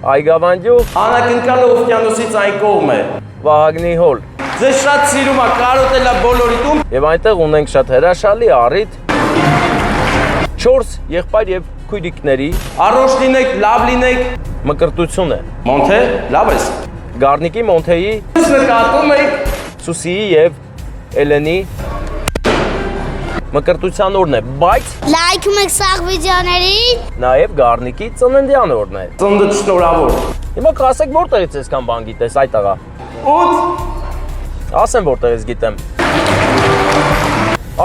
Այգավանջուղ։ Անակնկալը օվկիանոսից այն կողմ է։ Վահագնի հոլ։ Ձեզ շատ սիրում է, կարոտել է բոլորիտում։ Եվ այնտեղ ունենք շատ հրաշալի առիթ 4 եղբայր եւ քույրիկների Առողջ լինեք, լավ լինեք։ մկրտություն է։ Մոնթե, լավ ես։ Գառնիկի Մոնթեի, Նկատում եք։ Սուսիի եւ Էլենի մկրտության օրն է, բայց Լայքում եք սաղ վիդեոներին։ նաեւ Գառնիկի ծննդյան օրն է։ Ծննդդ շնորհավոր։ Հիմա կասեք որտեղից այսքան բան գիտես այդ աղա։ 8 Ասեմ որտեղից գիտեմ։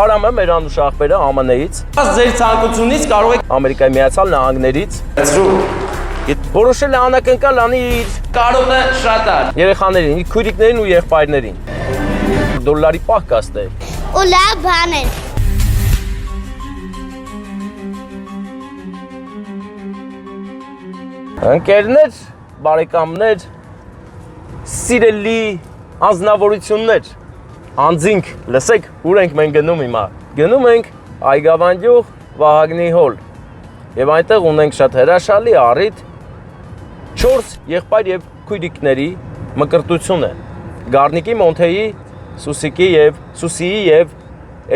Արամը մեր անուշ աղբերը ԱՄՆ-ից, Ձեր ցանկությունից կարող եք Ամերիկայի Միացյալ Նահանգներից ծրու։ որոշել է անակնկալ անի իր Կարոտը շատ է։ երեխաներին, իր քույրիկներին ու եղբայրներին։ Դոլարի պահկաստ է։ Ու լավ բան է։ Ընկերներ, բարեկամներ, սիրելի անձնավորություններ, անձինք, լսեք, ուր ենք մենք գնում հիմա։ Գնում ենք Այգավանջուղ Վահագնի հոլ։ Եվ այնտեղ ունենք շատ հրաշալի առիթ 4 եղբայր եւ քույրիկների մկրտություն է։ Գառնիկի Մոնթեի, Սուսիի եւ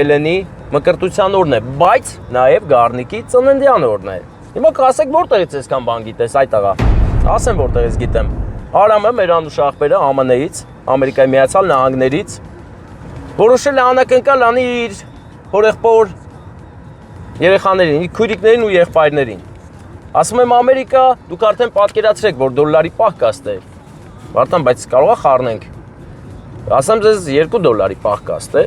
Էլենի մկրտության օրն է, բայց նաեւ Գառնիկի ծննդյան օրն է։ Հիմա կասեք որտեղից այսքան բան գիտես այդ աղա։ Ասեմ որտեղից գիտեմ։ Արամը մեր անուշ աղբերը ԱՄՆ-ից, Ամերիկայի Միացյալ Նահանգներից որոշել է անակնկալ անի իր հորեղբոր երեխաներին, իր քույրիկներին ու եղբայրներին։ Ասում եմ Ամերիկա, դուք արդեն պատկերացրեք, որ դոլարի պահկաստ է։ Վարդան, բայց կարող է խառնենք։ Ասեմ ձեզ $2 պահկաստ է,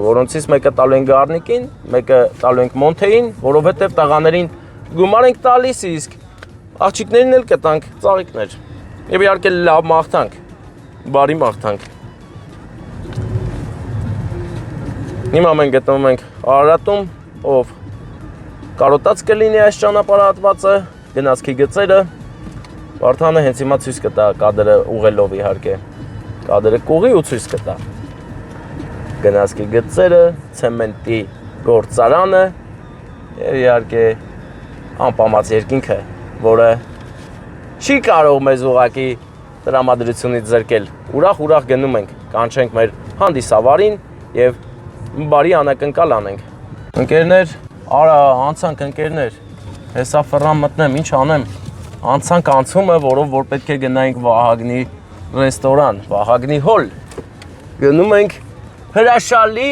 որոնցից մեկը տալու ենք Գառնիկին, մեկը տալու ենք Մոնթեին, որովհետև տղաներին գումար ենք տալիս, իսկ աղջիկներին էլ կտանք ծաղիկներ։ Եվ իհարկե լավ մաղթանք, բարի մաղթանք։ Հիմա մենք գտնվում ենք Արարատում, ով կարոտած կլինի այս ճանապարհատվածը, գնացքի գծերը։ Վարդանը հենց հիմա ցույց կտա կադրը ուղելով իհարկե։ Կադրը կուղի ու ցույց կտա։ Գնացքի գծերը, ցեմենտի գործարանը եւ իհարկե անպամած երկինքը, որը չի կարող մեզ ուղակի տրամադրությունից զրկել։ Ուրախ գնում ենք, կանչենք մեր հանդիսավարին եւ բարի անակնկալ անենք։ Ընկերներ, արա, անցանք ընկերներ։ Հեսա ֆռան մտնեմ, ինչ անեմ։ Անցանք անցումը, որով որ պետք է գնայինք Վահագնի ռեստորան, Վահագնի հոլ։ Գնում ենք հրաշալի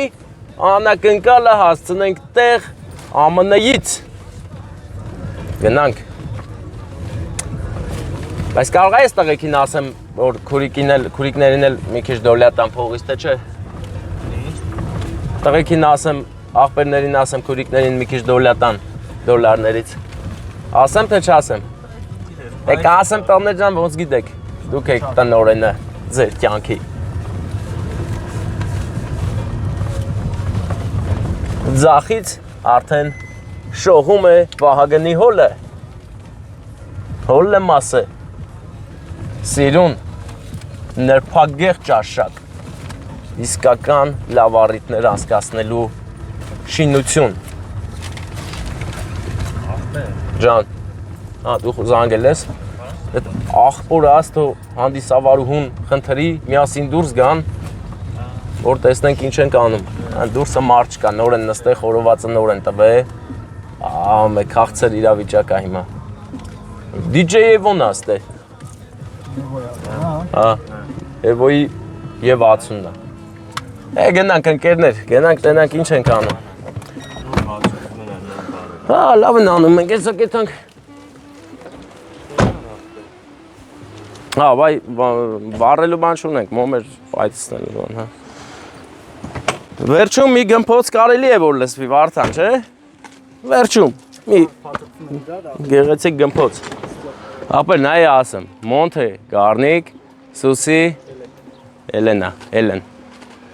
անակնկալը հասցնենք տեղ ԱՄՆ-ից։ Գնանք։ Բայց կարող է այս տղեկին ասեմ, որ քուրիկներին էլ մի քիչ դոլյա տան փողից, թե չէ։ Տղեկին ասեմ, աղբերներին ասեմ, քուրիկներին մի քիչ դոլյա տան դոլարներից։ Ասեմ, թե չասեմ։ Եք ասեմ, տղաներ ջան, ոնց գիտեք։ Դուք եք տնօրենը ձեր կյանքի։ Ձախից արդեն շողում է Վահագնի հոլը։ Հոլը մասը։ Սիրուն, նրբագեղ ճաշակ, իսկական լավ առիթներ անցկացնելու շինություն։ Ջան, դու զանգել ես։ Այդ աղբորը աստո հանդիսավարուհուն խնդրի միասին դուրս գան, որ տեսնենք ինչ ենք անում։ Դուրսը մարդ չկա, նոր են նստել, խորովածը նոր են տվել։ Մեկ քաղցր իրավիճակ է հիմա։ DJ Evo-ն աստե։ Evo-ի եւ 60-ն է։ Գնանք ընկերներ, գնանք տենանք ինչ ենք անում։ Լավ են անում, մենք էսա կետանք։ Վայ, վառելու բան չունենք, մոմեր պայթցնելու բան, հա։ Վերջում մի գմփոց կարելի է որ լսվի Վարդան, չէ՞։ Վերջում մի գեղեցիկ գմփոց։ Ապա նայ ասեմ, Մոնթե, Գառնիկ, Սուսի, Էլեն։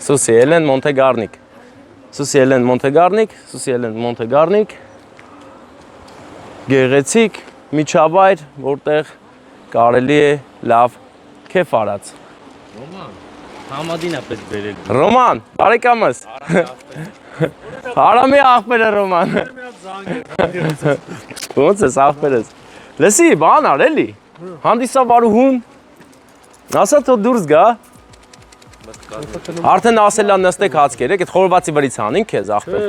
Սուսի, Էլեն, Մոնթե, Գառնիկ։ Սուսի, Էլեն, Մոնթե, Գառնիկ, Սուսի, Էլեն, Մոնթե, Գառնիկ։ Գեղեցիկ միջավայր, որտեղ կարելի է լավ քեֆ արած։ Ռոման, համադին է պետք բերել։ Ռոման, բարեկամս։ Արամի աղբերը Ռոման։ Ոնց ես աղբերս։ Լսի, բան ար էլի։ Հանդիսավարուհուն ասա թող դուրս գա։ Արդեն ասելա նստեք հացքեր, եք այդ խորվածի վրից հանին քեզ ախպեր։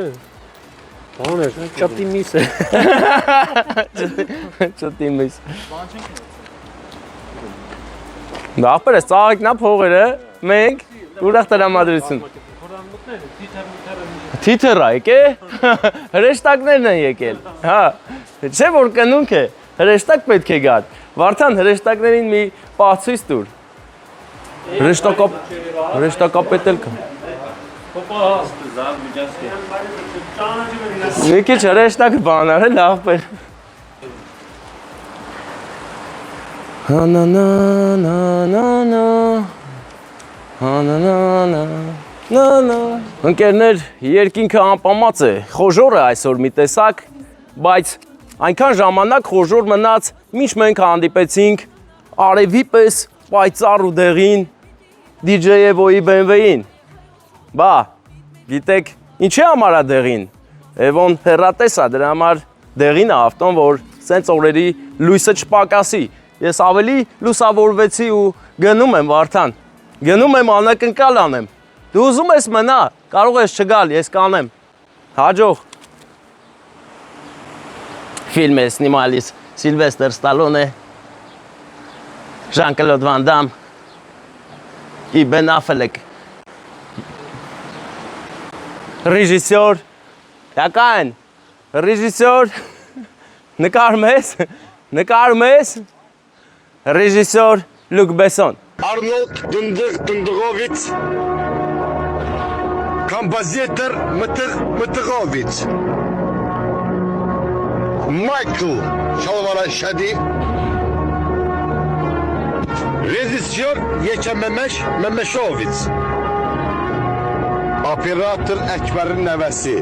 Բան է, ճտի միս է։ Չտի միս։ Ախպեր ես ծաղիկնա փողերը, մենք ուրախ տրամադրություն։ Թիթեռա եկե, հրեշտակներն են եկել, հա, չէ որ կնունք է, հրեշտակ պետք է գար, Վարդան հրեշտակներին մի պահցույց տուր, հրեշտակապետ էլ կա, մի քիչ հրեշտակ բանար է լավ պեր, հանանանանանա, հանանանանա, Ընկերներ, երկինքը անպամած է, խոժոր է այսօր մի տեսակ, բայց այնքան ժամանակ խոժոր մնաց, մինչ մենք հանդիպեցինք արևի պես պայծառ ու դեղին DJ-Evo-ի BMW-ին։ Բա, գիտեք, ինչի համար է դեղին։ Evo-ն հեռատես է, դրա համար դեղին է ավտոն, որ սենց օրերի լույսը չպակասի։ Ես ավելի լուսավորվեցի ու գնում եմ Վարդան, գնում եմ անակնկալ անեմ։ Դու ուզում ես մնա, կարող ես չգալ, ես կանեմ, հաջող։ Ֆիլմ է սնիմալիս Սիլվեստր Ստալոնե, Ժան-Կլոդ Վան Դամ, ի Բեն Աֆելեկ, ռեժիսոր, յակայն, ռեժիսոր, նկարում ես, ռեժիսոր Լուկ Բեսոն։ Arnold Dındığovic, композитор Mıtıgovic, Michael Şalvarashadi, rejissör Yeçen Memeşovic, operator Ekber'in nəvəsi,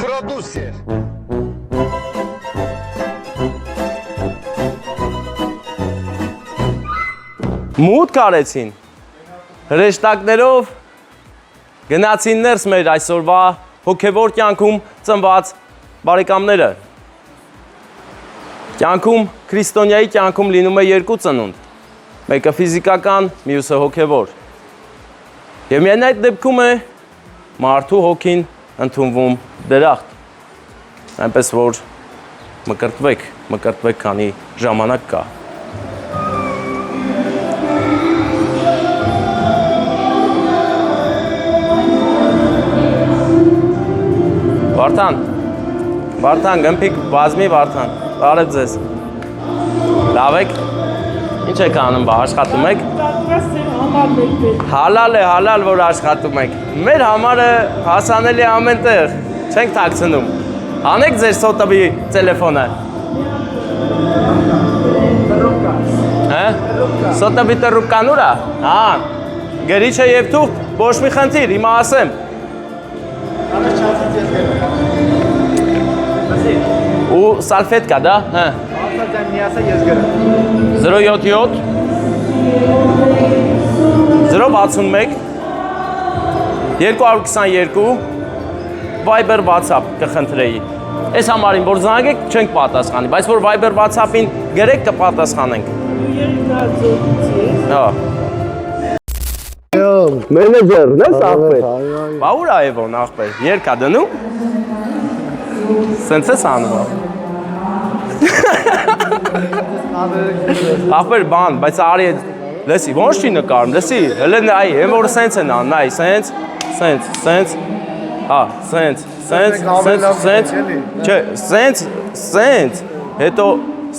prodüser. Մութ կարեցին, հրեշտակներով գնացին ներս մեր այսօրվա հոգևոր կյանքում ծնված բարեկամները։ Կյանքում, քրիստոնյայի կյանքում լինում է երկու ծնունդ, մեկը ֆիզիկական, մյուսը հոգևոր։ Եվ միայն այդ դեպքում է մարդու հոգին ընդունվում դրախտ, այնպես որ մկրտվեք, քանի ժամանակ կա։ Վարդան, գմպիկ բազմի Վարդան, բարև ձեզ, լավ եք, ինչ եք անում բա, աշխատում եք, հալալ որ աշխատում եք, մեր համարը հասանելի ամեն տեղ, չենք թաքցնում, հանեք ձեր սոտավի տելեվոնը, սոտավի տրուկան ուրա, գրիչ է և թուղթ, ոչ մի խնդիր, հիմա ասեմ, ու սալֆետկա, դա, հա։ 077 061 222 Viber WhatsApp կխնդրեի։ Այս համարին որ զանգեք չենք պատասխանի, բայց որ Viber WhatsApp-ին գրեք կպատասխանենք։ Հա։ Մենեջերն ես ախպեր։ Բա ուր է Էվոն ախպեր, երկա դնում։ Սենց ես անում։ Ախպեր բան, բայց արի լսի, ոնց չի նկարում, լսի, հələ նայ, հեմ որ սենց են անում, նայ, սենց, հա, սենց, չէ, սենց, հետո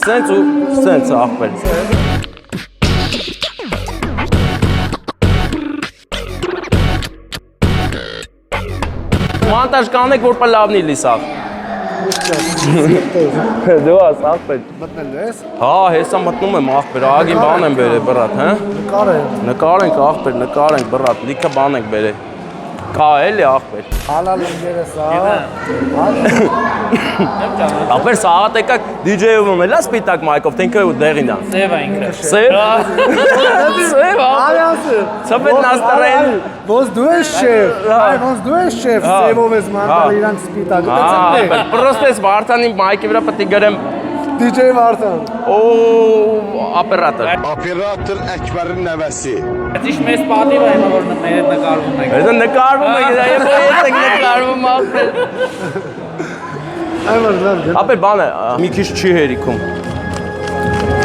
սենց ու սենց ախպեր։ Մոնտաժ կանեք, որ պլավնի լիսավ։ Դու ես ախպեր։ Մտնել ես։ Հա, հեսա մտնում եմ ախպեր, ագին բան եմ բերել բրատ, հա։ Նկարենք ախպեր, նկարենք բրատ, լիքը բան ենք բերել։ Կա էլի ախպեր։ Հալալ ընկերս, Ախպեր սաղատ եկակ DJ-ում էլա սպիտակ մայքով, թե ինքը դեղին է։ Սև է ինքը։ Սև։ Սև, Արյասը։ Սպետ նաստարել։ Ոնց դու ես շեֆ, ոնց դու ես շեֆ, սևով ես մանալ իրանք սպիտակ։ Պրոստես Վարդանի մայքի վրա պետք է գրեմ DJ Vartan. O operator։ Operator Əkbərin nəvəsi. Ինչ մեծ պատիվ է հիմա որ մեր հետ նկարվում եք։ Դա նկարվում է, դա ես նկարվում ապեր։ Ayvar lan. Ապեր բանը մի քիչ չի հերիքում։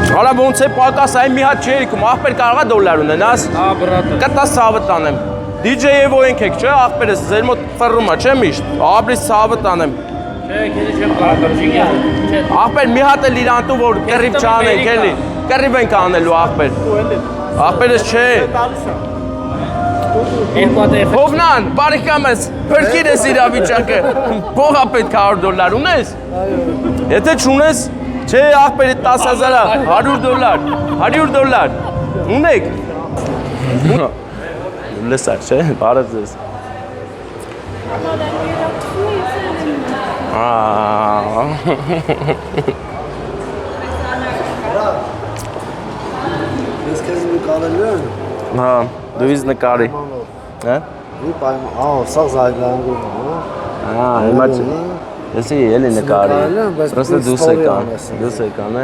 Հələ ոնց է պակաս այն մի հատ չի հերիքում, ախպեր կարողա դոլար ունենաս։ Հա բրատը։ Կտա սավը տանեմ։ DJ-ը ոնք եք, չէ, ախպերս ձեր մոտ ֆռում է, չէ՞ միշտ։ Աբրիս սավը տանեմ։ Չէ, քեզ չեմ կարող ջինգա։ Չէ։ Ախպեր մի հատ էլ իրանտու որ կռիվ չանենք, էլի։ Կռիվ ենք անելու ախպեր։ Ախպերս չէ։ Երկու հատ է։ Հովնան, բարեկամս, փրկիր ես իրավիճակը։ Փողա պետք է $100 ունես։ Եթե չունես, չէ, ախպերի 10,000-ը, $100, ունեք։ Լսար, չէ, բարև ձեզ։ Biz kezini kalırlar. Հա, դու ինձ նկարի։ Հա։ Bir payma. Aa, sağ zayıflarını görüyorum. Հա, հիմա Եսի էլի նկարի։ Պրոստը դուս եկան։ Դուս եկան է։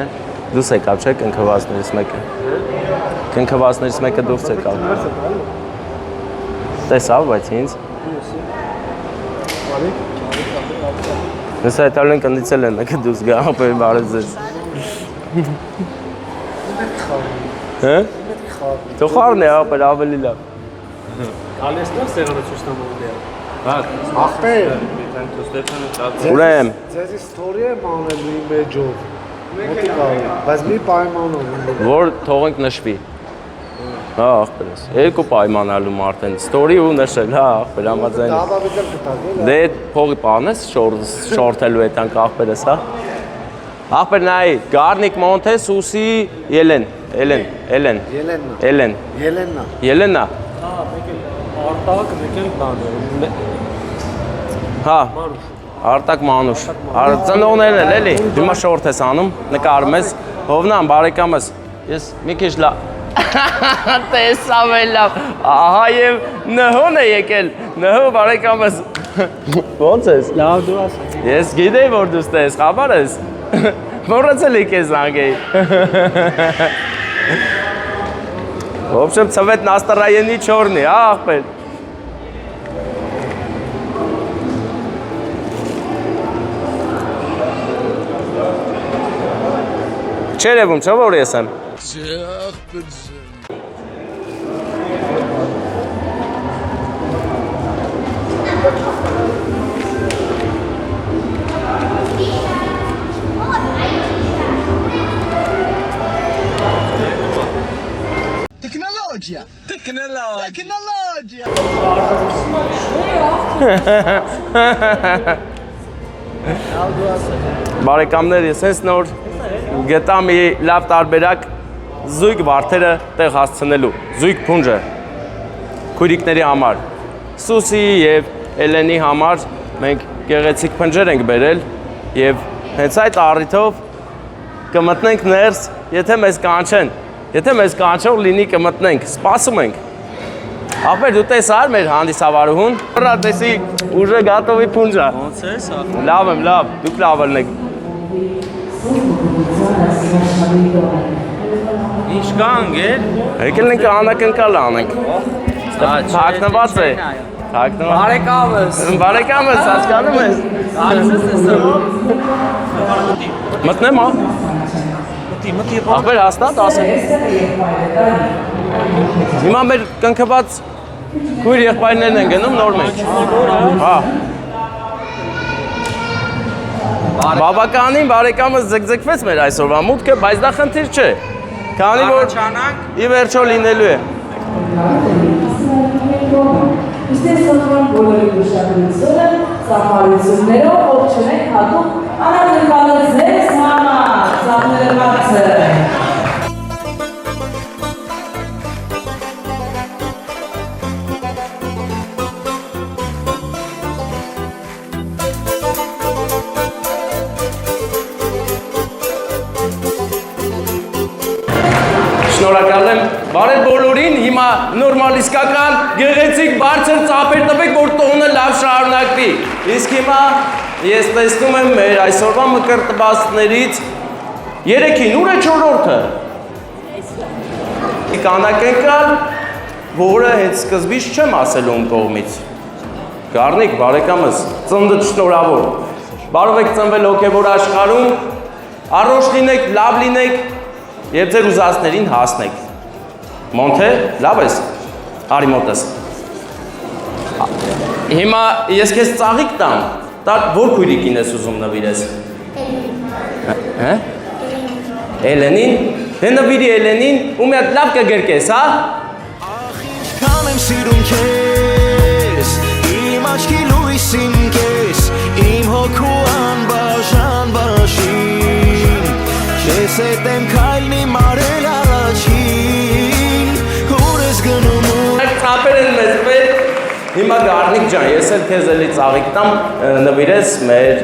Դուս եկավ, չէ, կնքվածներից մեկը։ Կնքվածներից մեկը դուրս եկավ։ Տեսավ, բայց ինձ։ Ես այդ ալեն կնդիցել են, մեկը դուս գա, ապեր բարև ձեզ։ Հա։ Թողարն է, ապեր ավելի լավ։ Ալեսնով սեղանը ցույց տամ դեր։ Ahper. Ուրեմ։ Ձեզ իստորիա մանելու իմ մեջով։ Մոտի կարող։ Բայց մի պայման ունեմ։ Որ թողենք նշվի։ Հա, ախպերս։ Երկու պայմանալու մարդեն, ստորի ու նշել, հա, ախպեր, համաձայն։ Դավավիճակ կտակ էլ։ Դե փողի պանես շորթելու էտանք ախպերս, հա։ Ախպեր նայ, Գարնիկ Մոնտես ուսի Ելեն։ Ելեննա։ Ելենա։ Արտակ մեկել բան։ Հա։ Արտակ Մանուշ։ Ծնողներն էլ էլի։ Հիմա շորթ ես անում, նկարում ես։ Հովնան, բարեկամս։ Ես մի քիչ լավ։ Տեսավ է լավ։ Ահա եւ նհոն է եկել։ Նհո բարեկամս։ Ոնց ես։ Լավ դու աս։ Ես գիտեի որ դու ստես, խաբար ես։ Մոռացել եք ես անգեի։ В общем, цвет настроения черный, ախպեր։ Չերևում, չէ՞ որ ես եմ։ Բարեկամներ, ես հենց նոր գտա մի լավ տարբերակ զույգ վարդերը տեղ հասցնելու, զույգ փունջը քույրիկների համար։ Սուսի եւ Էլենի համար մենք գեղեցիկ փնջեր ենք բերել եւ հենց այդ առիթով կմտնենք ներս, եթե մեզ կանչեն։ Եթե մեզ կանչող լինի կմտնենք, սպասում ենք։ Ապեր դու տեսար մեր հանդիսավարուհուն։ Հրա տեսի ուժը գատովի փունջա։ Ոնց ես։ Լավ եմ, լավ, դուք լավ ելնեք։ Ինչ կան գեր։ Եկել ենք անակնկալ անենք։ Թաքնված է։ Թաքնված։ Բարեկամս։ Բարեկամս, հասկանում ես։ Ալսես ես։ Մտնեմ, հա։ Մտի։ Ապեր հաստատ ասեմ։ Հիմա մեր կնքված քույր եղբայրներն են գնում նոր մեջ։ Հա։ Բավականին բարեկամս ձգձգվեց մեր այսօրվա մուտքը, բայց դա խնդիր չէ։ Քանի որ ի վերջո լինելու է։ Ստեսնական բոլորի ուշադրությունը սահմանություններով ողջունեք հատուկ անակնկալը ձեզ համար, ծաղներվածը։ Շնորհակալ եմ, բարև բոլորին, հիմա նորմալ իսկական գեղեցիկ բարձր ծափեր տվեք, որ տոնը լավ շարունակվի։ Իսկ հիմա ես տեսնում եմ մեր այսօրվա մկրտվածներից 3-ին ուր է 4-րդը։ Կանակենկալ, որը հետ սկզբից չեմ ասել ում կողմից։ Գառնիկ, բարեկամս, ծննդդ շնորհավոր։ Բարով եք ծնվել հոգևոր աշխարհում, առողջ լինեք, լավ լինեք եւ ձեր ուզածներին հասնեք։ Մոնթե, լավ ես։ Արի մոտես։ Հիմա ես քեզ ծաղիկ տամ։ Դա որ քույրիկին ես ուզում նվիրես։ Հա? Էլենին։ Դե նվիրի Էլենին, ու մի հատ լավ կգրկես, հա։ Քան եմ սիրում քեզ, իմ աչքի լույսին քեզ, իմ հոգու անբաժան բաժին, քեզ հետ եմ քայլնի մարել առաջին, ուր ես գնում Ծապեր են մեզ պետ։ Հիմա Գառնիկ ջան, ես էլ քեզ էլի ծաղիկ տամ, նվիրես մեր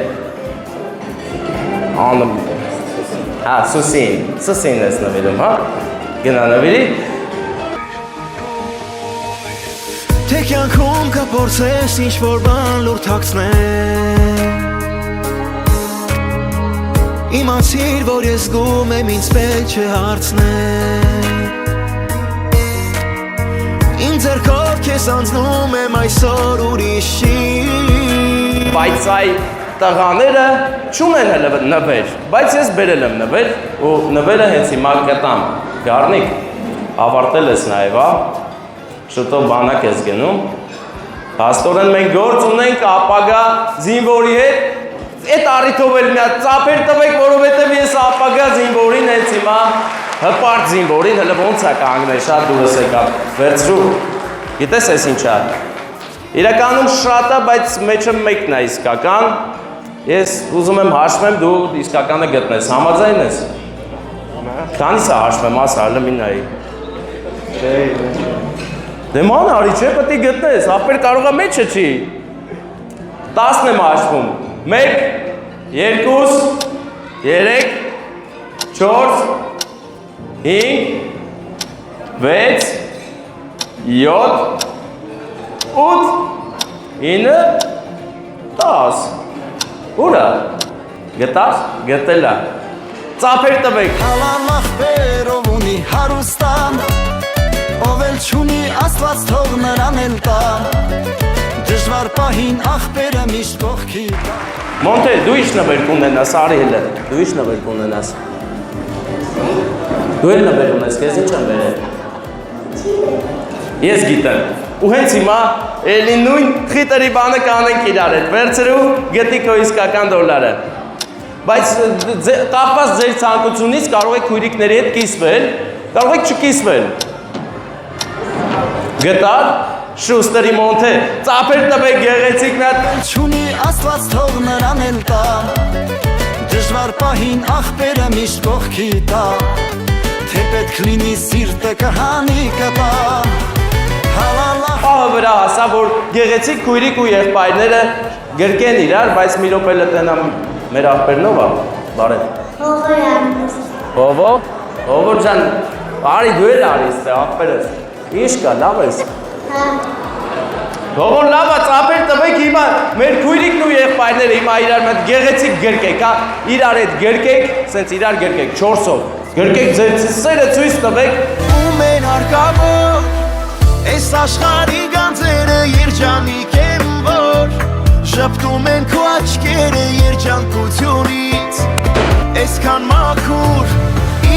անում։ Հա, Սուսին ես նվիրում, հա։ Գնա նվիրի։ Թե կյանքում կփորձես ինչ-որ բան լուր թաքցնել, իմացիր, որ ես զգում եմ ինձ պետք չէ հարցնել, իմ ձեռքով քեզ անցնում եմ այսօր ուրիշի։ Բայց այ տղաները չունեն հələ նվեր, բայց ես բերել եմ նվեր ու նվերը հենց հիմա կտամ։ Գառնիկ, ավարտել ես նաև, հա։ Շուտով բանակ ես գնում։ Հաստորեն մենք գործ ունենք ապագա զինվորի հետ։ Այդ առիթով էլ մի հատ ծափեր տվեք, որովհետև ես ապագա զինվորին հենց հիմա հպարտ զինվորին հələ ոնց է կանգնել, շատ դուրս եկավ։ Վերցրու։ Գիտես ես ինչա։ Իրականում շատ է, բայց մեջը մեկն է իսկական։ Ես ուզում եմ հաշվեմ, դու իսկականը գտնես, համաձայն ես։ Քանիս է հաշվեմ, ասա, հələ մի նայի։ Դե ման արի չէ, պետք է գտնես, ապեր կարող է մեջը չի։ 10 եմ հաշվում։ 1, 2, 3, 4, 5, 6, 7, 8, 9, 10։ Ուրա, գտար, գտելա, ծափեր տվեք։ Հալան ախպերով ունի հարուստան, ով էլ չունի աստված թող նրան էլ տա, դժվար պահին ախպերը միշտ կողքի տա։ Մոնթե, դու ինչ նվեր կունենաս, արի հելը, դու ինչ նվեր կունենաս։ Դու էլ նվեր ունես, կեզ ինչ եմ վերել։ Ես գիտեմ, ու հենց հիմա էլի նույն խիտերի բանը կանենք իրար հետ, վերցրու գտի քո իսկական դոլարը։ Բայց կապված ձեր ցանկությունից կարող եք քույրիկների հետ կիսվել, կարող եք չկիսվել։ Գտար, Շուստերի Մոնթե, ծափեր տվեք գեղեցիկ մի հատ։ Չունի աստված թող նրան էլ տա, դժվար պահին ախպերը միշտ կողքի տա, թե պետք լինի սիրտը կհանի կտա։ Ահը վրա հասա, որ գեղեցիկ քույրիկ ու եղբայրները գրկեն իրար, բայց մի րոպե լտնամ մեր ախպերնով է, բարև։ Հովո, Հովո ջան, արի դու էլ արի ստե ախպերս, ինչ կա, լավ ես։ Հովո լավ է, ծափեր տվեք հիմա, մեր քույրիկն ու եղբայրները հիմա իրար մոտ գեղեցիկ գրկեք, հա, իրար հետ գրկեք, սենց իրար գրկեք, 4-ով, գրկեք ձեր սերը ցույց տվեք։ Ում են հարկավոր Այս աշխարհի գանձերը երջանիկ են, որ շփտում են քո աչքերը երջանկությունից, այսքան մաքուր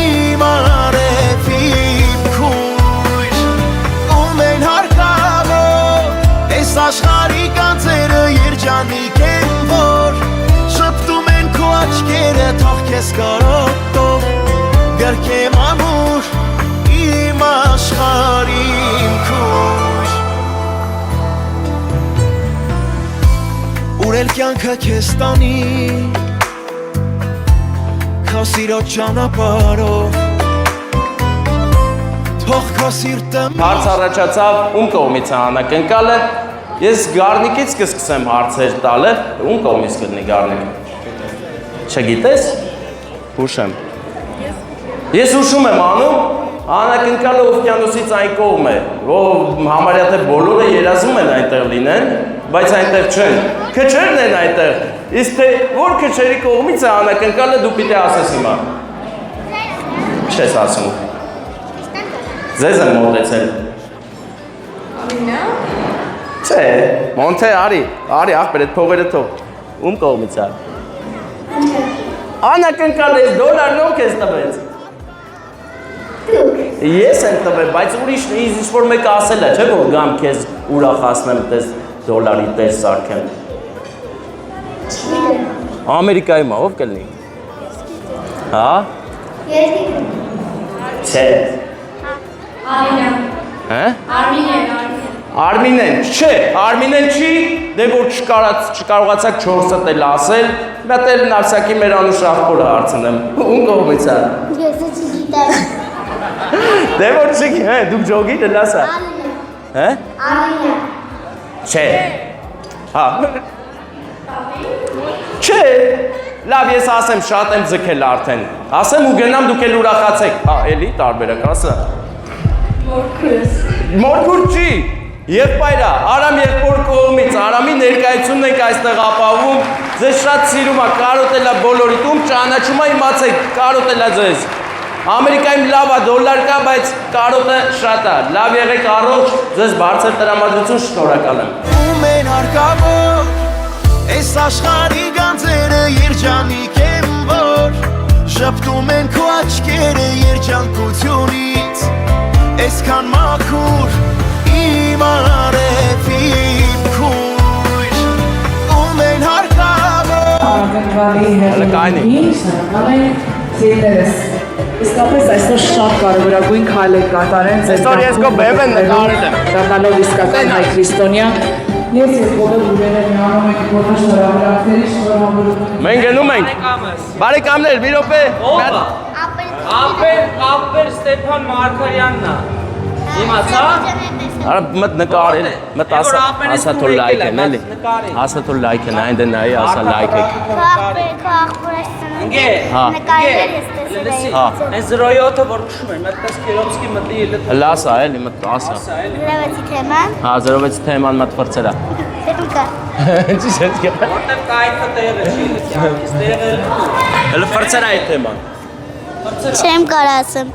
իմ արևիմ քույր, ում են հարկավոր այս աշխարհի գանձերը երջանիկ են, որ շփտում են քո աչքերը, թող քեզ կարոտով գրկեմ ամուր իմ աշխարհիմ քույր, ուր էլ կյանքը քեզ տանի քո սիրո ճանապարհով, թող քո սիրտը Հարց առաջացավ ում կողմից է անակնկալը, ես Գառնիկից կսկսեմ հարցեր տալը, ում կողմից կլինի Գառնիկ։ Չգիտես։ Հուշեմ։ Ես հուշում եմ անում, անակնկալը օվկիանոսից այն կողմ է, ով համարյա թե բոլորը երազում են այնտեղ լինեն, բայց այնտեղ չեն։ Քչերն են այնտեղ։ Իսկ թե որ քչերի կողմից է անակնկալը դու պիտի ասես հիմա։ Ինչ ես ասում։ Ձեզ եմ մոտեցել։ Ամինա։ Չէ, Մոնթե արի ախպեր այդ փողերը թող։ Ում կողմից է։ Անակնկալ ես դոլարն ով քեզ տվեց։ Ես եմ տվել, բայց ուրիշ ինչ որ մեկը ասել է, չէ՞ որ գամ քեզ ուրախացնեմ, տես դոլարի տես սարքեմ։ Ամերիկայում ով կլինի։ Հա։ Չէ։ Հա։ Արմինեն, չէ, Արմինեն չի, դե որ չկարողացաք 4-ը էլ ասել, մատ էլ նարսակի մեր անուշ աղբորը հարցնեմ, ում կողմից է։ Ես չգիտեմ։ Դե որ չգիտեմ, հե, դուք ջոգիտ էլ ասա։ Հե։ Արինա։ Չէ։ Հա։ Չէ։ Լավ, ես ասեմ, շատ եմ ձգել արդեն։ Ասեմ ու գնամ դուք էլ ուրախացեք։ Հա, էլի տարբերակ ասա։ Մորքուրս։ Մորքուր չի։ Եղբայրա, Արամ եղբոր կողմից, Արամի ներկայությունն ենք այստեղ ապավում, ձեզ շատ սիրում է, կարոտել է բոլորիդ, ում ճանաչում է իմացեք, կարոտել է ձեզ։ Ամերիկայում լավ է, դոլար կա, բայց կարոտը շատ է, լավ եղեք առողջ, ձեզ բարձր տրամադրություն շնորհակալ եմ։ Ում են հարկավոր, այս աշխարհի գանձերը երջանիկ են որ, շփտում են քո աչքերը երջանկությունից, այսքան մաքուր իմ արևիմ քույր, ում են հարկավոր։ Անակնկալի հեղինակին շնորհակալ ենք սիրելիս։ Իսկապես այսօր շատ կարևորագույն քայլ եք կատարել։ Այսօր ես քո բեմ նկարել եմ։ Դառնալով իսկական հայ քրիստոնյա։ Ես եւ բոլոր ուրերը միանում եք բոլոր շնորհավորանքների շնորհավորություն։ Մենք գնում ենք։ Բարեկամներ, մի րոպե։ Ապեր Ստեփան Մարգարյանն է։ Իմացա։ Արա մտ նկարել, մտ ասա թող լայք են, էլի։ Ասա թող լայք են, այն դե նայի ասա լայք եք։ Ընկե։ Նկարել ես տեսել։ Հա։ Այս 0.7-ը որ քշում են, մտքս Կիրովսկի մտի էլ։ Լասա, էլի մտ ասա։ Գրավեցի թեման։ Հա, 06 թեման մտ ֆրծելա։ Դեպուկա։ Ինչի՞ ես գա։ Որտեվ կայքը տեղը չի, կյանքից տեղը։ Հələ ֆրծելա այդ թեման։ Չեմ կարող ասեմ։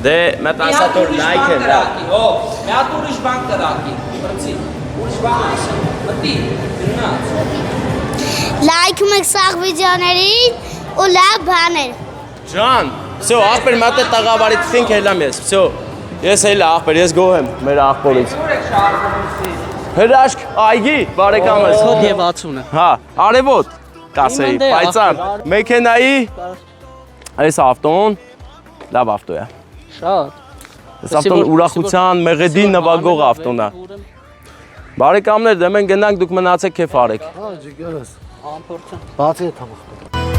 Դե մտ ասա թող լայք են, հա։ Հո, մի հատ ուրիշ բան կրակի, բրծի։ Ուրիշ բան ասեմ, մտի, գնաց։ Լայքում եք սաղ վիդեոներին ու լավ բաներ։ Ջան, всё, ախպեր մտ է տաղավարից think հելամ ես, всё։ Ես հելա ախպեր, ես գոհ եմ մեր ախպորից։ Ո՞ր եք շարժումսի։ Հրաշք, այգի, բարեկամս։ Հոտ եւ 60-ը։ Հա, արևոտ, կասեի, պայծառ։ Մեքենայի այս ավտոն լավ ավտո է։ Շատ։ Այս ավտոն ուրախության, մեղեդի նվագող ավտոն է։ Բարեկամներ, դե մենք գնանք, դուք մնացեք քեֆ արեք։ Հա, ջիգարս։ Բացի է թամախ։